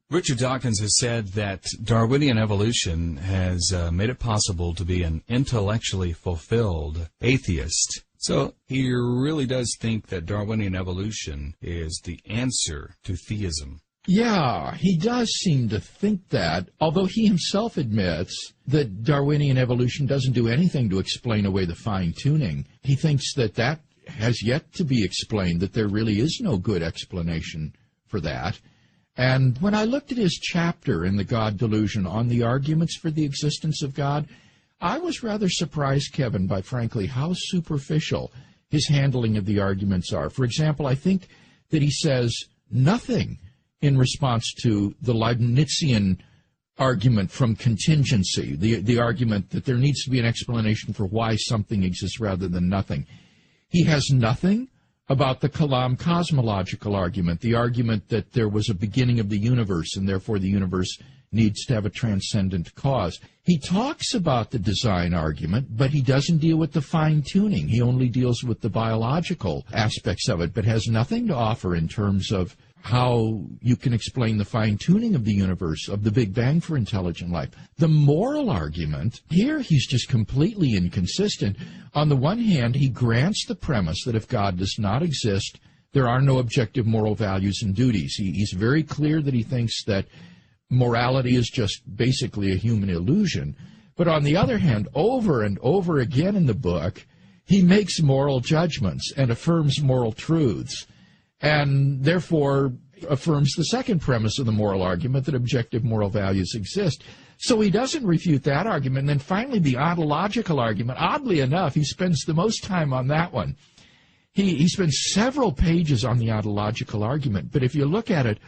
Richard Dawkins has said that Darwinian evolution has made it possible to be an intellectually fulfilled atheist. So he really does think that Darwinian evolution is the answer to theism. Yeah, he does seem to think that, although he himself admits that Darwinian evolution doesn't do anything to explain away the fine-tuning. He thinks that that has yet to be explained, that there really is no good explanation for that. And when I looked at his chapter in The God Delusion on the arguments for the existence of God, I was rather surprised, Kevin, by frankly how superficial his handling of the arguments are. For example, I think that he says nothing in response to the Leibnizian argument from contingency, the argument that there needs to be an explanation for why something exists rather than nothing. He has nothing about the Kalam cosmological argument, the argument that there was a beginning of the universe and therefore the universe needs to have a transcendent cause. He talks about the design argument, but he doesn't deal with the fine-tuning. He only deals with the biological aspects of it, but has nothing to offer in terms of how you can explain the fine-tuning of the universe, of the Big Bang for intelligent life. The moral argument, here he's just completely inconsistent. On the one hand, he grants the premise that if God does not exist, there are no objective moral values and duties. He's very clear that he thinks that morality is just basically a human illusion. But on the other hand, over and over again in the book, he makes moral judgments and affirms moral truths, and therefore affirms the second premise of the moral argument, that objective moral values exist. So he doesn't refute that argument. And then finally, the ontological argument, oddly enough, he spends the most time on that one. He spends several pages on the ontological argument, but if you look at it,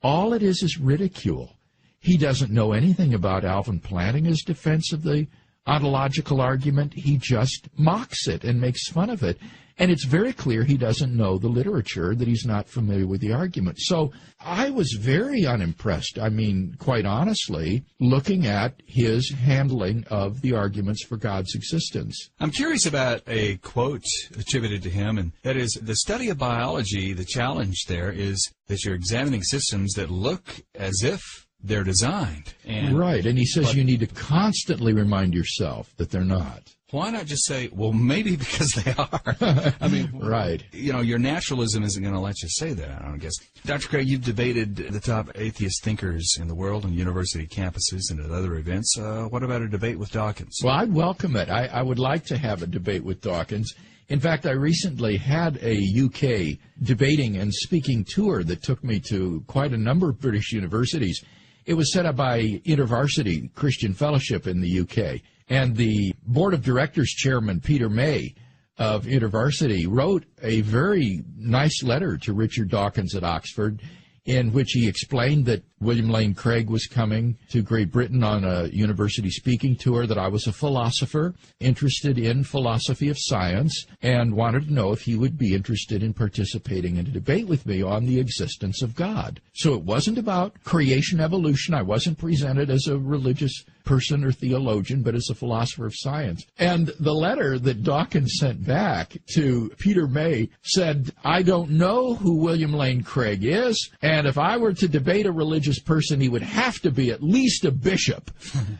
all it is ridicule. He doesn't know anything about Alvin Plantinga's defense of the ontological argument. He just mocks it and makes fun of it. And it's very clear he doesn't know the literature, that he's not familiar with the argument. So I was very unimpressed, I mean, quite honestly, looking at his handling of the arguments for God's existence. I'm curious about a quote attributed to him, and that is, the study of biology, the challenge there is that you're examining systems that look as if they're designed. Right, and he says you need to constantly remind yourself that they're not. Why not just say, well, maybe because they are? I mean, right. You know, your naturalism isn't going to let you say that, I don't guess. Dr. Craig, you've debated the top atheist thinkers in the world on university campuses and at other events. What about a debate with Dawkins? Well, I'd welcome it. I would like to have a debate with Dawkins. In fact, I recently had a UK debating and speaking tour that took me to quite a number of British universities. It was set up by InterVarsity Christian Fellowship in the UK. And the board of directors chairman, Peter May of InterVarsity, wrote a very nice letter to Richard Dawkins at Oxford, in which he explained that William Lane Craig was coming to Great Britain on a university speaking tour, that I was a philosopher interested in philosophy of science, and wanted to know if he would be interested in participating in a debate with me on the existence of God. So it wasn't about creation evolution. I wasn't presented as a religious person or theologian, but as a philosopher of science. And the letter that Dawkins sent back to Peter May said, I don't know who William Lane Craig is, and if I were to debate a religious person, he would have to be at least a bishop.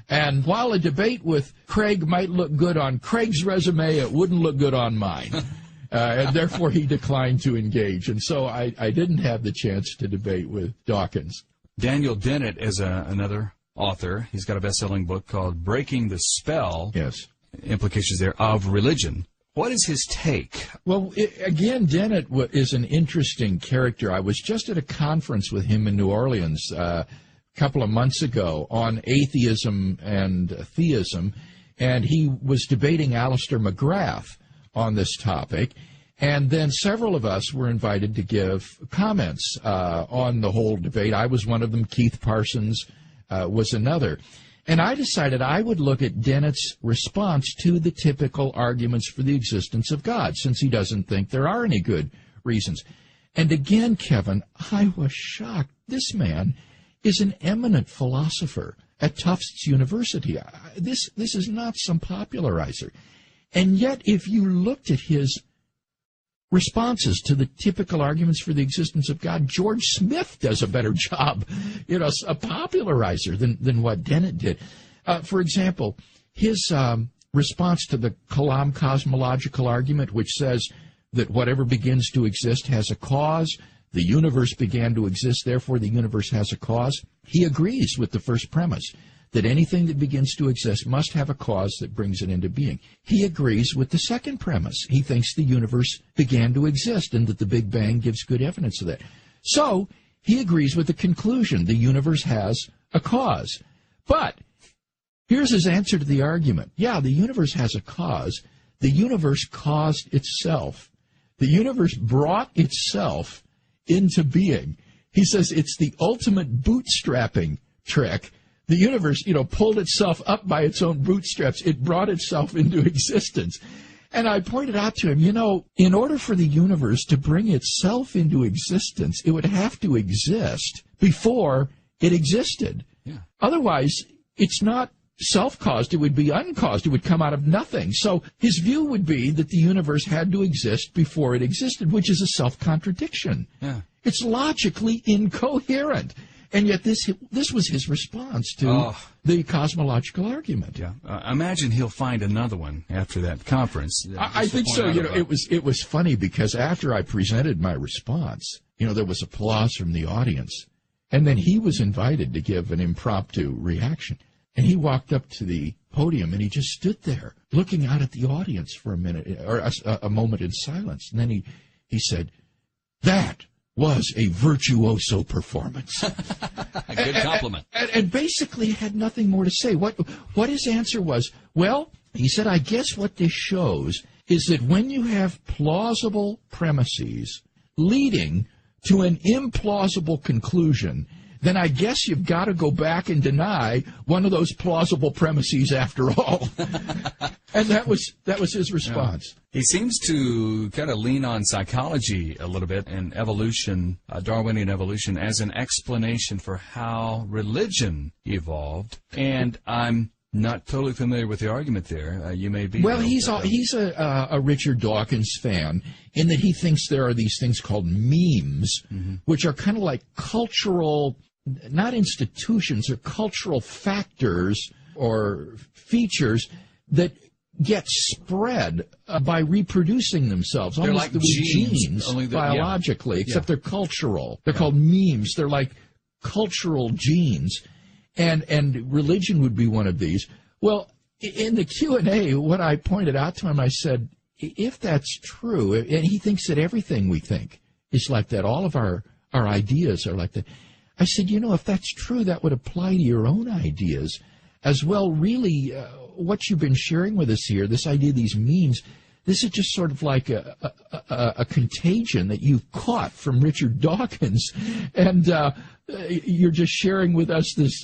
And while a debate with Craig might look good on Craig's resume, it wouldn't look good on mine. And therefore he declined to engage. And so I didn't have the chance to debate with Dawkins. Daniel Dennett is another author. He's got a best-selling book called Breaking the Spell. Yes. Implications there of religion. What is his take? Well, again, Dennett is an interesting character. I was just at a conference with him in New Orleans a couple of months ago on atheism and theism, and he was debating Alistair McGrath on this topic. And then several of us were invited to give comments on the whole debate. I was one of them. Keith Parsons was another. And I decided I would look at Dennett's response to the typical arguments for the existence of God, since he doesn't think there are any good reasons. And again, Kevin, I was shocked. This man is an eminent philosopher at Tufts University. This is not some popularizer. And yet, if you looked at his responses to the typical arguments for the existence of God. George Smith does a better job, a popularizer than what Dennett did. For example, his response to the Kalam cosmological argument, which says that whatever begins to exist has a cause, the universe began to exist, therefore the universe has a cause. He agrees with the first premise, that anything that begins to exist must have a cause that brings it into being. He agrees with the second premise. He thinks the universe began to exist and that the Big Bang gives good evidence of that. So, he agrees with the conclusion, the universe has a cause. But, here's his answer to the argument. Yeah, the universe has a cause. The universe caused itself. The universe brought itself into being. He says it's the ultimate bootstrapping trick. The universe, pulled itself up by its own bootstraps. It brought itself into existence. And I pointed out to him, in order for the universe to bring itself into existence, it would have to exist before it existed. Yeah. Otherwise, it's not self-caused. It would be uncaused. It would come out of nothing. So his view would be that the universe had to exist before it existed, which is a self-contradiction. Yeah. It's logically incoherent. And yet this was his response to the cosmological argument. Yeah, imagine he'll find another one after that conference. I think so. It was funny because after I presented my response, there was applause from the audience, and then he was invited to give an impromptu reaction. And he walked up to the podium and he just stood there looking out at the audience for a minute or a moment in silence. And then he said, "That was a virtuoso performance." A good compliment. And basically had nothing more to say. What his answer was, well, he said, I guess what this shows is that when you have plausible premises leading to an implausible conclusion, then I guess you've got to go back and deny one of those plausible premises after all. And that was his response. He seems to kind of lean on psychology a little bit and evolution, Darwinian evolution, as an explanation for how religion evolved. And I'm not totally familiar with the argument there. You may be. Well, he's a Richard Dawkins fan in that he thinks there are these things called memes, which are kind of like cultural, not institutions, or cultural factors or features that get spread by reproducing themselves, they're almost like genes biologically, except they're cultural. They're called memes. They're like cultural genes, and religion would be one of these. Well, in the Q&A, what I pointed out to him, I said, if that's true, and he thinks that everything we think is like that, all of our ideas are like that. I said, if that's true, that would apply to your own ideas as well. Really, what you've been sharing with us here, this idea of these memes, this is just sort of like a contagion that you've caught from Richard Dawkins, and you're just sharing with us this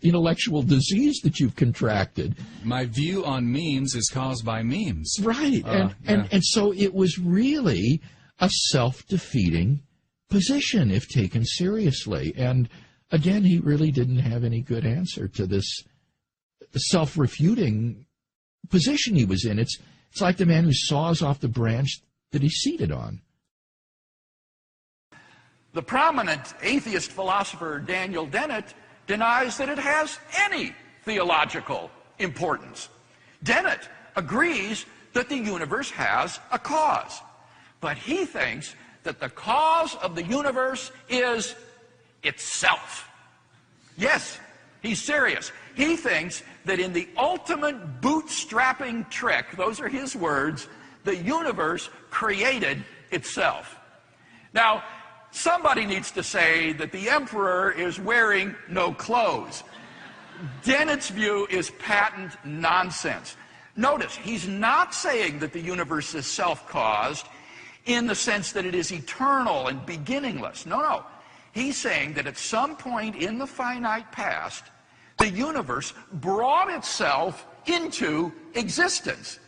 intellectual disease that you've contracted. My view on memes is caused by memes. Right, and so it was really a self-defeating position if taken seriously. And again, he really didn't have any good answer to this self-refuting position he was in. It's like the man who saws off the branch that he's seated on. The prominent atheist philosopher Daniel Dennett denies that it has any theological importance. Dennett agrees that the universe has a cause, but he thinks that the cause of the universe is itself. Yes, he's serious. He thinks that in the ultimate bootstrapping trick, those are his words, the universe created itself. Now, somebody needs to say that the emperor is wearing no clothes. Dennett's view is patent nonsense. Notice, he's not saying that the universe is self-caused in the sense that it is eternal and beginningless. No. He's saying that at some point in the finite past, the universe brought itself into existence.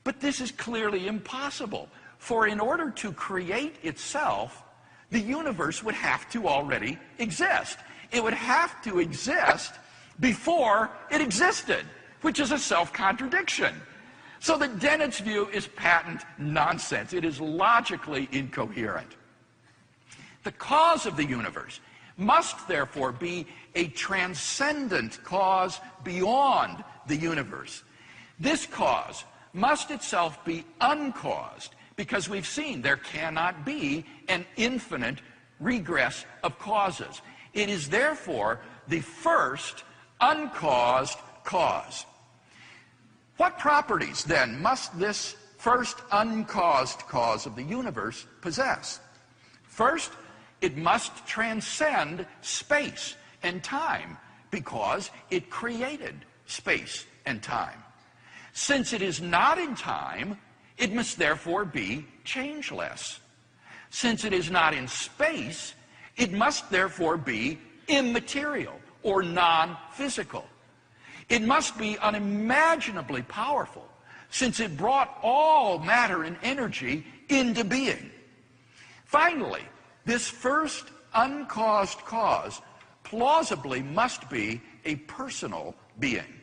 But this is clearly impossible, for in order to create itself, the universe would have to already exist. It would have to exist before it existed, which is a self-contradiction. So that Dennett's view is patent nonsense. It is logically incoherent. The cause of the universe must therefore be a transcendent cause beyond the universe. This cause must itself be uncaused, because we've seen there cannot be an infinite regress of causes. It is therefore the first uncaused cause. What properties, then, must this first uncaused cause of the universe possess? First, it must transcend space and time, because it created space and time. Since it is not in time, it must therefore be changeless. Since it is not in space, it must therefore be immaterial or non-physical. It must be unimaginably powerful, since it brought all matter and energy into being. Finally, this first uncaused cause plausibly must be a personal being.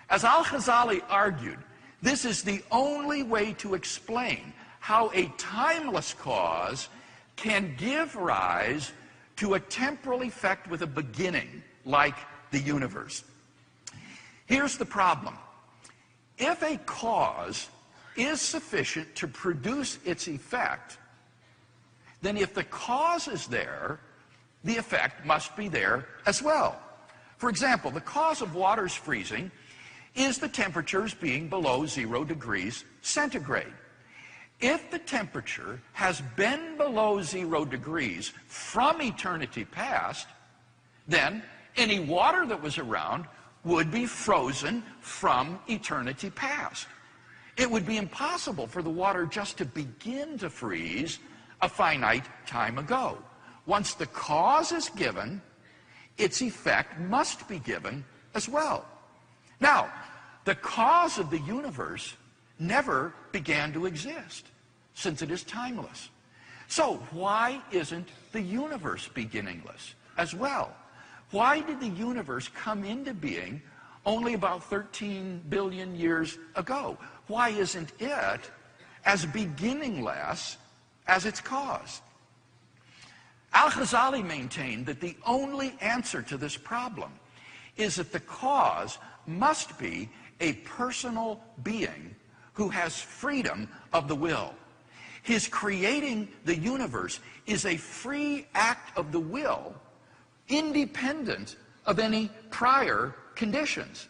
As Al-Ghazali argued, this is the only way to explain how a timeless cause can give rise to a temporal effect with a beginning, like the universe. Here's the problem. If a cause is sufficient to produce its effect, then if the cause is there, the effect must be there as well. For example, the cause of water's freezing is the temperatures being below 0 degrees centigrade. If the temperature has been below 0 degrees from eternity past, then any water that was around would be frozen from eternity past. It would be impossible for the water just to begin to freeze a finite time ago. Once the cause is given, its effect must be given as well. Now, the cause of the universe never began to exist, since it is timeless. So why isn't the universe beginningless as well? Why did the universe come into being only about 13 billion years ago? Why isn't it as beginningless as its cause? Al-Ghazali maintained that the only answer to this problem is that the cause must be a personal being who has freedom of the will. His creating the universe is a free act of the will, independent of any prior conditions.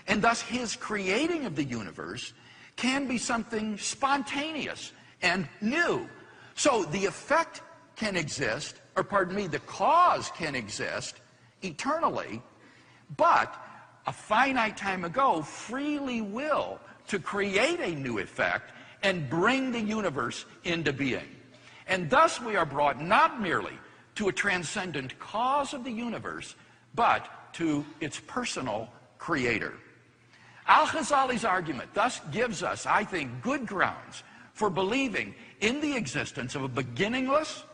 And thus his creating of the universe can be something spontaneous and new. So the effect can exist, or pardon me, the cause can exist eternally, but a finite time ago freely will to create a new effect and bring the universe into being. And thus we are brought not merely to a transcendent cause of the universe, but to its personal creator. Al-Ghazali's argument thus gives us, I think, good grounds for believing in the existence of a beginningless,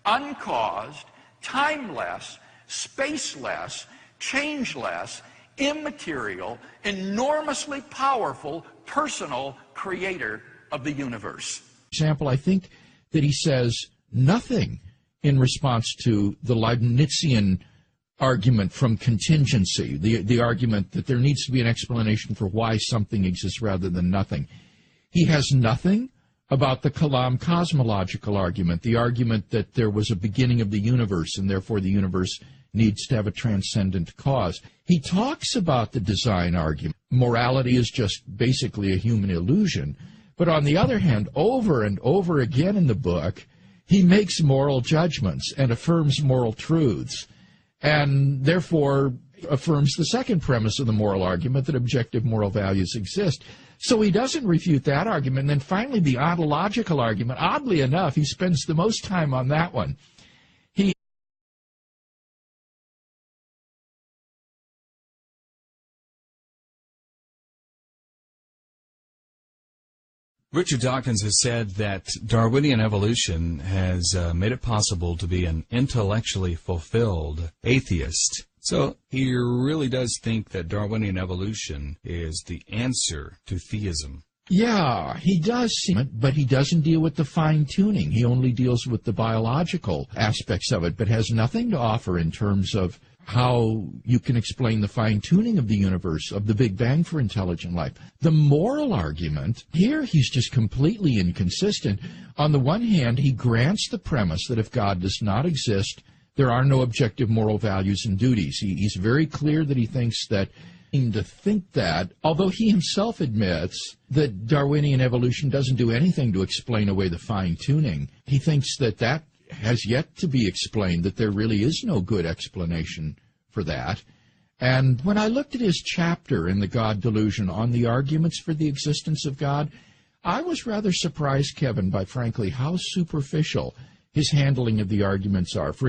uncaused, timeless, spaceless, changeless, immaterial, enormously powerful, personal creator of the universe. For example, I think that he says nothing in response to the Leibnizian argument from contingency, the argument that there needs to be an explanation for why something exists rather than nothing. He has nothing about the Kalam cosmological argument, the argument that there was a beginning of the universe and therefore the universe needs to have a transcendent cause. He talks about the design argument. Morality is just basically a human illusion. But on the other hand, over and over again in the book, he makes moral judgments and affirms moral truths, and therefore affirms the second premise of the moral argument, that objective moral values exist. So he doesn't refute that argument. And then finally, the ontological argument, oddly enough, he spends the most time on that one. Richard Dawkins has said that Darwinian evolution has made it possible to be an intellectually fulfilled atheist. So he really does think that Darwinian evolution is the answer to theism. Yeah, he does seem it, but he doesn't deal with the fine-tuning. He only deals with the biological aspects of it, but has nothing to offer in terms of how you can explain the fine-tuning of the universe, of the Big Bang for intelligent life. The moral argument, here he's just completely inconsistent. On the one hand, he grants the premise that if God does not exist, there are no objective moral values and duties. He's very clear that he thinks that, although he himself admits that Darwinian evolution doesn't do anything to explain away the fine-tuning. He thinks that that has yet to be explained, that there really is no good explanation for that. And when I looked at his chapter in The God Delusion on the arguments for the existence of God, I was rather surprised, Kevin, by frankly how superficial his handling of the arguments are. For